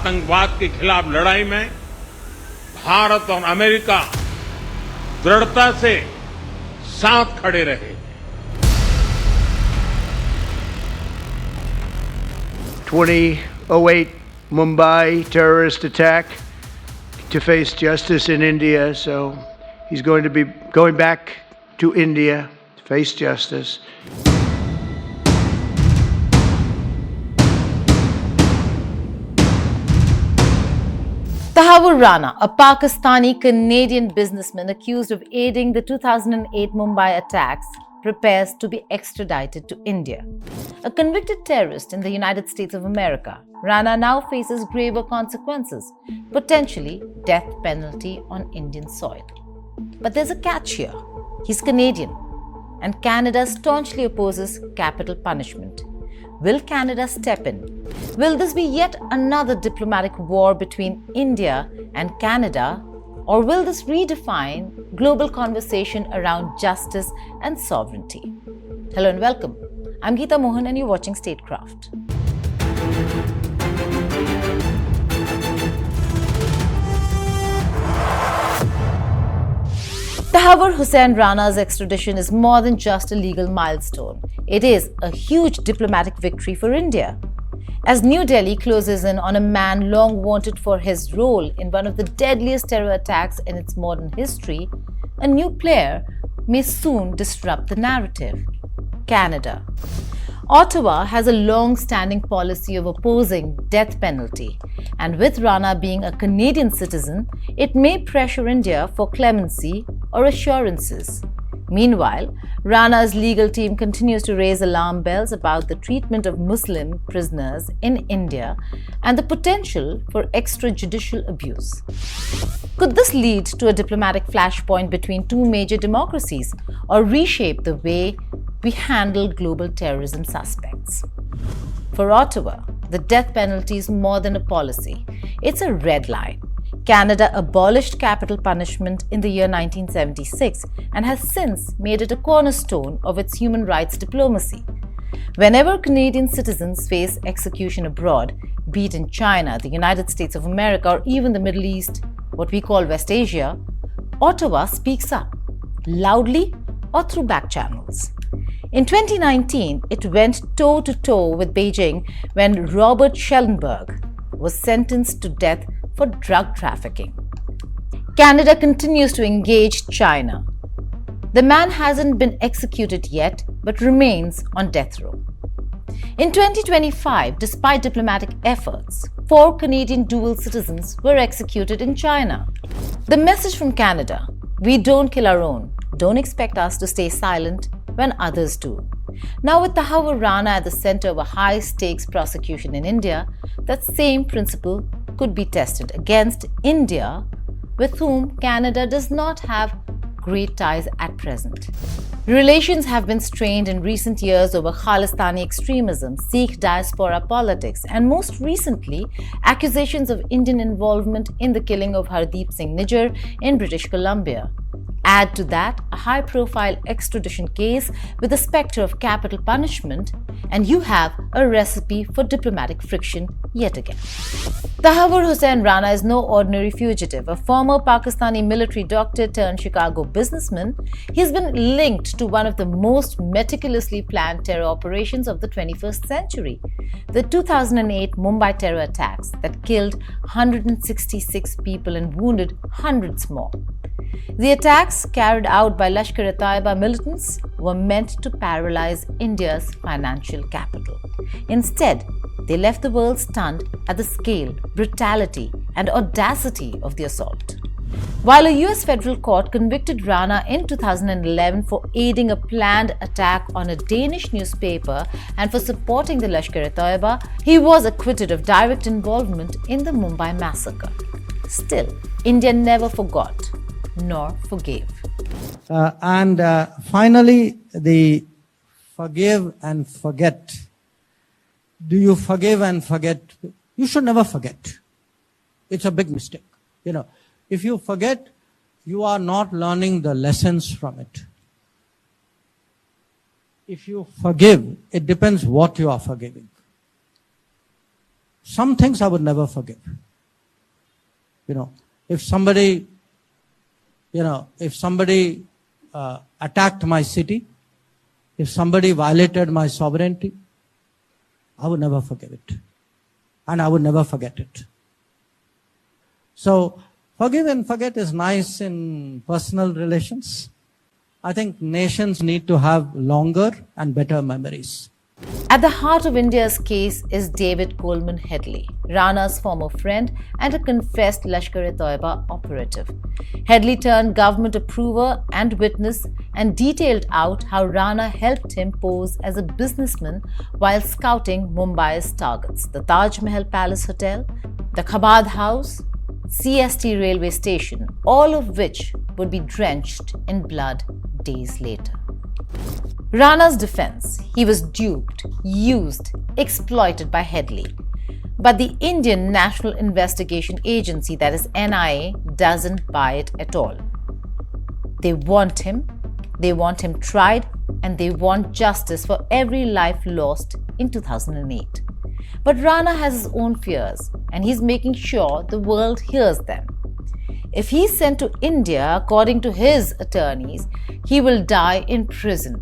आतंकवाद के खिलाफ लड़ाई में भारत और अमेरिका दृढ़ता से साथ खड़े रहे। 2008 Mumbai terrorist attack to face justice in India. So he's going to be going back to India to face justice. Tahawwur Rana, a Pakistani-Canadian businessman accused of aiding the 2008 Mumbai attacks, prepares to be extradited to India. A convicted terrorist in the United States of America, Rana now faces graver consequences, potentially death penalty on Indian soil. But there's a catch here. He's Canadian, and Canada staunchly opposes capital punishment. Will Canada step in? Will this be yet another diplomatic war between India and Canada? Or will this redefine global conversation around justice and sovereignty? Hello and welcome. I'm Geeta Mohan and you're watching Statecraft. Tahawwur Hussain Rana's extradition is more than just a legal milestone. It is a huge diplomatic victory for India. As New Delhi closes in on a man long wanted for his role in one of the deadliest terror attacks in its modern history, a new player may soon disrupt the narrative: Canada. Ottawa has a long-standing policy of opposing death penalty, and with Rana being a Canadian citizen, it may pressure India for clemency or assurances. Meanwhile, Rana's legal team continues to raise alarm bells about the treatment of Muslim prisoners in India and the potential for extrajudicial abuse. Could this lead to a diplomatic flashpoint between two major democracies or reshape the way we handle global terrorism suspects? For Ottawa, the death penalty is more than a policy. It's a red line. Canada abolished capital punishment in the year 1976 and has since made it a cornerstone of its human rights diplomacy. Whenever Canadian citizens face execution abroad, be it in China, the United States of America, or even the Middle East, what we call West Asia, Ottawa speaks up, loudly or through back channels. In 2019, it went toe-to-toe with Beijing when Robert Schellenberg was sentenced to death for drug trafficking. Canada continues to engage China. The man hasn't been executed yet, but remains on death row. In 2025, despite diplomatic efforts, 4 Canadian dual citizens were executed in China. The message from Canada: we don't kill our own. Don't expect us to stay silent when others do. Now, with Tahawwur Rana at the center of a high-stakes prosecution in India, that same principle could be tested against India, with whom Canada does not have great ties at present. Relations have been strained in recent years over Khalistani extremism, Sikh diaspora politics, and most recently, accusations of Indian involvement in the killing of Hardeep Singh Nijjar in British Columbia. Add to that a high-profile extradition case with the specter of capital punishment, and you have a recipe for diplomatic friction yet again. Tahawwur Hussain Rana is no ordinary fugitive. A former Pakistani military doctor turned Chicago businessman, he has been linked to one of the most meticulously planned terror operations of the 21st century, the 2008 Mumbai terror attacks that killed 166 people and wounded hundreds more. The attacks carried out by Lashkar-e-Taiba militants were meant to paralyze India's financial capital. Instead, they left the world stunned at the scale, brutality, and audacity of the assault. While a US federal court convicted Rana in 2011 for aiding a planned attack on a Danish newspaper and for supporting the Lashkar-e-Taiba, he was acquitted of direct involvement in the Mumbai massacre. Still, India never forgot nor forgave. Finally, the forgive and forget. Do you forgive and forget? You should never forget. It's a big mistake. If you forget, you are not learning the lessons from it. If you forgive, it depends what you are forgiving. some things I would never forgive. If somebody attacked my city, if somebody violated my sovereignty, I would never forgive it. And I would never forget it. So, forgive and forget is nice in personal relations. I think nations need to have longer and better memories. At the heart of India's case is David Coleman Headley, Rana's former friend and a confessed Lashkar-e-Taiba operative. Headley turned government approver and witness and detailed out how Rana helped him pose as a businessman while scouting Mumbai's targets: the Taj Mahal Palace Hotel, the Chabad House, CST railway station, all of which would be drenched in blood days later. Rana's defense: he was duped, used, exploited by Headley. But the Indian National Investigation Agency, that is NIA, doesn't buy it at all. They want him tried, and they want justice for every life lost in 2008. But Rana has his own fears, and he's making sure the world hears them. If he's sent to India, according to his attorneys, he will die in prison.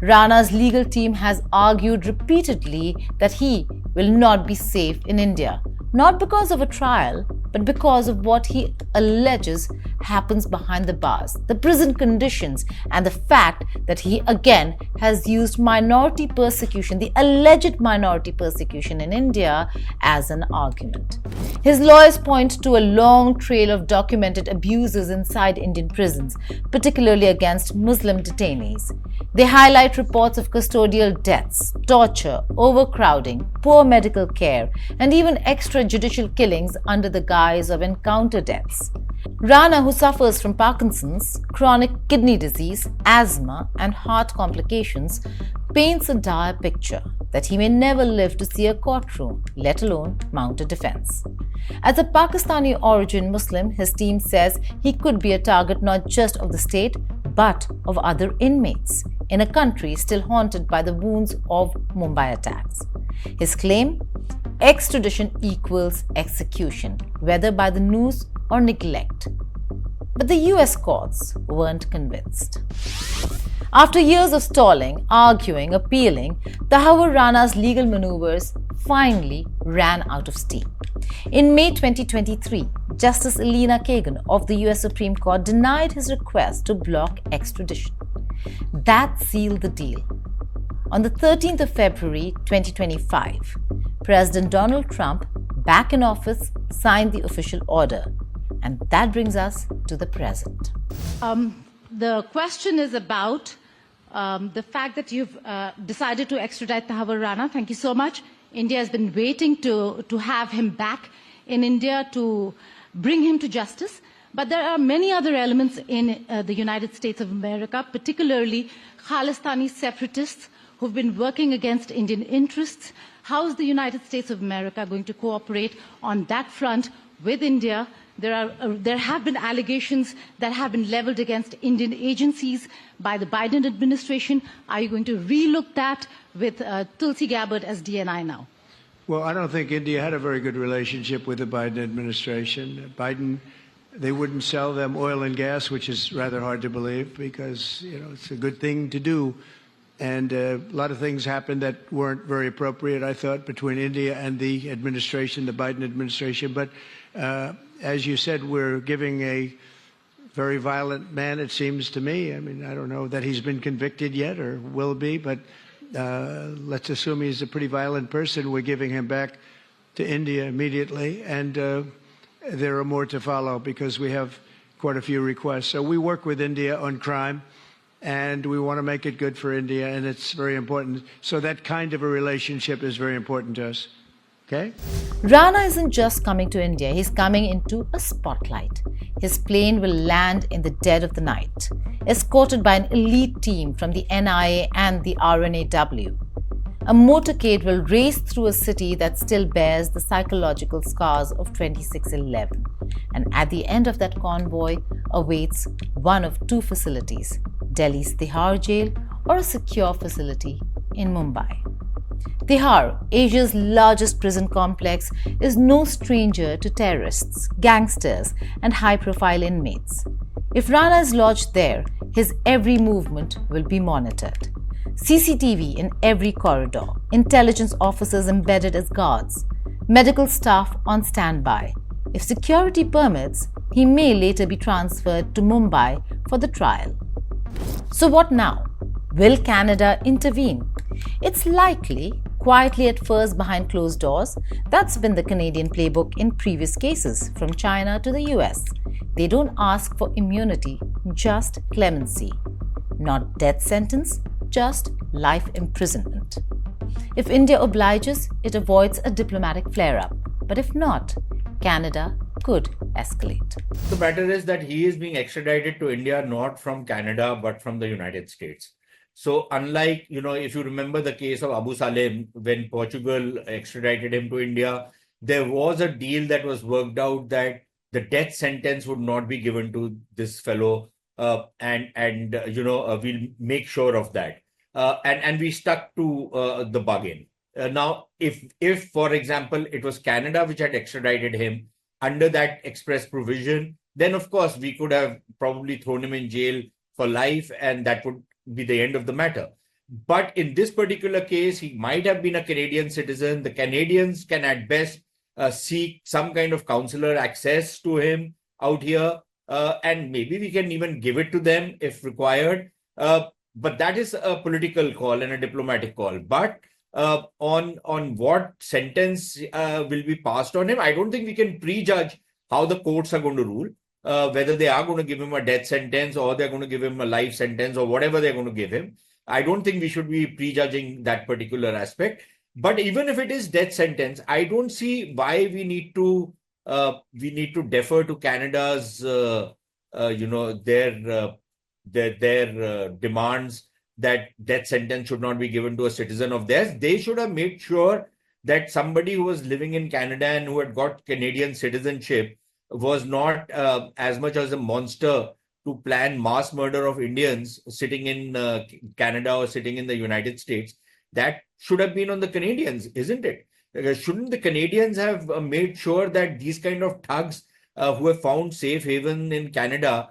Rana's legal team has argued repeatedly that he will not be safe in India, not because of a trial, but because of what he alleges happens behind the bars, the prison conditions, and the fact that he again has used minority persecution, the alleged minority persecution in India, as an argument. His lawyers point to a long trail of documented abuses inside Indian prisons, particularly against Muslim detainees. They highlight reports of custodial deaths, torture, overcrowding, poor medical care, and even extrajudicial killings under the guise of encounter deaths. Rana, who suffers from Parkinson's, chronic kidney disease, asthma, and heart complications, paints a dire picture that he may never live to see a courtroom, let alone mount a defense. As a Pakistani origin Muslim, his team says he could be a target not just of the state, but of other inmates in a country still haunted by the wounds of Mumbai attacks. His claim: extradition equals execution, whether by the noose or neglect. But the US courts weren't convinced. After years of stalling, arguing, appealing, Tahawwur Rana's legal maneuvers finally ran out of steam. In May 2023, Justice Elena Kagan of the US Supreme Court denied his request to block extradition. That sealed the deal. On the 13th of February 2025, President Donald Trump, back in office, signed the official order. And that brings us to the present. The question is about the fact that you've decided to extradite Tahawwur Rana. Thank you so much. India has been waiting to have him back in India, to bring him to justice. But there are many other elements in the United States of America, particularly Khalistani separatists who've been working against Indian interests. How is the United States of America going to cooperate on that front with India? There have been allegations that have been leveled against Indian agencies by the Biden administration. Are you going to relook that with Tulsi Gabbard as DNI now? Well, I don't think India had a very good relationship with the Biden administration. They wouldn't sell them oil and gas, which is rather hard to believe because, it's a good thing to do. And a lot of things happened that weren't very appropriate, I thought, between India and the administration, the Biden administration. But as you said, we're giving a very violent man, it seems to me. I mean, I don't know that he's been convicted yet or will be, but let's assume he's a pretty violent person. We're giving him back to India immediately. And there are more to follow because we have quite a few requests. So we work with India on crime. And we want to make it good for India, and it's very important. So that kind of a relationship is very important to us. Okay? Rana isn't just coming to India, he's coming into a spotlight. His plane will land in the dead of the night, escorted by an elite team from the NIA and the RNAW. A motorcade will race through a city that still bears the psychological scars of 26/11. And at the end of that convoy awaits one of two facilities: Delhi's Tihar jail or a secure facility in Mumbai. Tihar, Asia's largest prison complex, is no stranger to terrorists, gangsters, and high-profile inmates. If Rana is lodged there, his every movement will be monitored. CCTV in every corridor, intelligence officers embedded as guards, medical staff on standby. If security permits, he may later be transferred to Mumbai for the trial. So what now? Will Canada intervene? It's likely, quietly at first behind closed doors. That's been the Canadian playbook in previous cases, from China to the US. They don't ask for immunity, just clemency. Not death sentence, just life imprisonment. If India obliges, it avoids a diplomatic flare-up. But if not, Canada could escalate. The matter is that he is being extradited to India not from Canada but from the United States. So unlike, if you remember the case of Abu Salem, when Portugal extradited him to India, there was a deal that was worked out that the death sentence would not be given to this fellow, and we'll make sure of that. And we stuck to the bargain. Now, if, for example, it was Canada which had extradited him under that express provision, then of course we could have probably thrown him in jail for life, and that would be the end of the matter. But in this particular case, he might have been a Canadian citizen. The Canadians can at best seek some kind of consular access to him out here, and maybe we can even give it to them if required. But that is a political call and a diplomatic call. But on what sentence will be passed on him, I don't think we can prejudge how the courts are going to rule, whether they are going to give him a death sentence or they're going to give him a life sentence or whatever they're going to give him. I don't think we should be prejudging that particular aspect. But even if it is death sentence, I don't see why we need to defer to Canada's their demands that death sentence should not be given to a citizen of theirs. They should have made sure that somebody who was living in Canada and who had got Canadian citizenship was not as much as a monster to plan mass murder of Indians sitting in Canada or sitting in the United States. That should have been on the Canadians, isn't it? Shouldn't the Canadians have made sure that these kind of thugs who have found safe haven in Canada,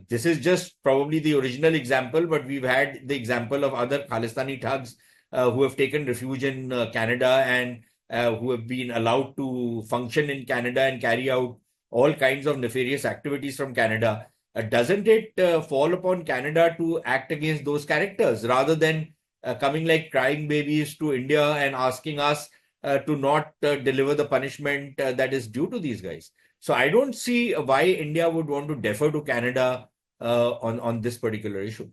this is just probably the original example, but we've had the example of other Khalistani thugs who have taken refuge in Canada and who have been allowed to function in Canada and carry out all kinds of nefarious activities from Canada. Doesn't it fall upon Canada to act against those characters rather than coming like crying babies to India and asking us to not deliver the punishment that is due to these guys? So I don't see why India would want to defer to Canada on this particular issue.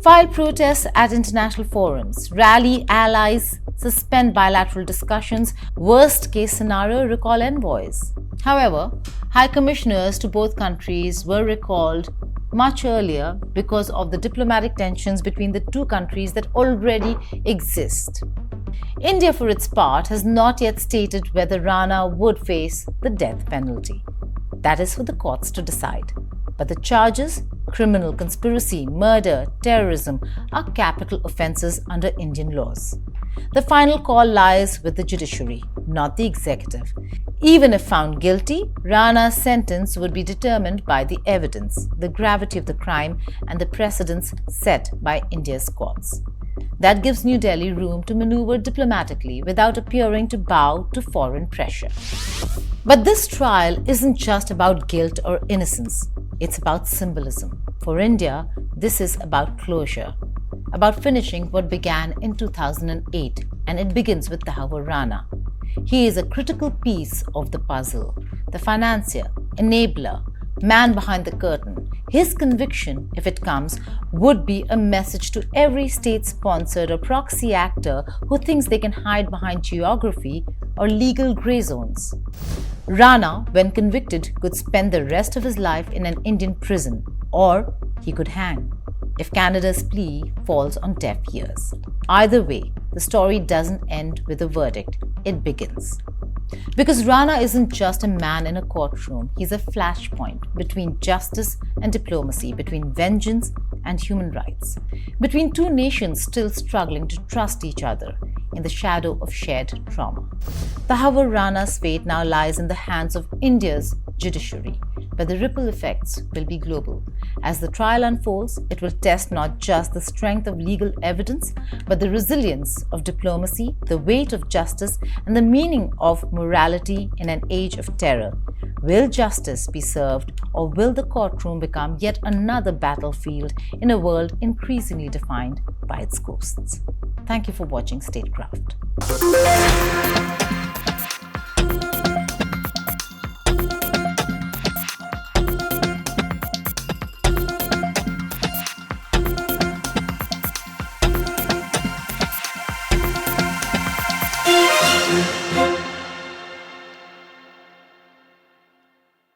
File protests at international forums, rally allies, suspend bilateral discussions, worst case scenario, recall envoys. However, high commissioners to both countries were recalled much earlier because of the diplomatic tensions between the two countries that already exist. India, for its part, has not yet stated whether Rana would face the death penalty. That is for the courts to decide. But the charges, criminal conspiracy, murder, terrorism, are capital offences under Indian laws. The final call lies with the judiciary, not the executive. Even if found guilty, Rana's sentence would be determined by the evidence, the gravity of the crime, and the precedents set by India's courts. That gives New Delhi room to maneuver diplomatically without appearing to bow to foreign pressure. But this trial isn't just about guilt or innocence. It's about symbolism. For India, this is about closure, about finishing what began in 2008, and it begins with Tahawwur Rana. He is a critical piece of the puzzle, the financier, enabler, man behind the curtain. His conviction, if it comes, would be a message to every state-sponsored or proxy actor who thinks they can hide behind geography or legal grey zones. Rana, when convicted, could spend the rest of his life in an Indian prison, or he could hang if Canada's plea falls on deaf ears. Either way, the story doesn't end with a verdict, it begins. Because Rana isn't just a man in a courtroom, he's a flashpoint between justice and diplomacy, between vengeance and human rights, between two nations still struggling to trust each other. in the shadow of shared trauma. Tahawwur Rana's fate now lies in the hands of India's judiciary, but the ripple effects will be global. As the trial unfolds, it will test not just the strength of legal evidence, but the resilience of diplomacy, the weight of justice, and the meaning of morality in an age of terror. Will justice be served, or will the courtroom become yet another battlefield in a world increasingly defined by its ghosts? Thank you for watching Statecraft.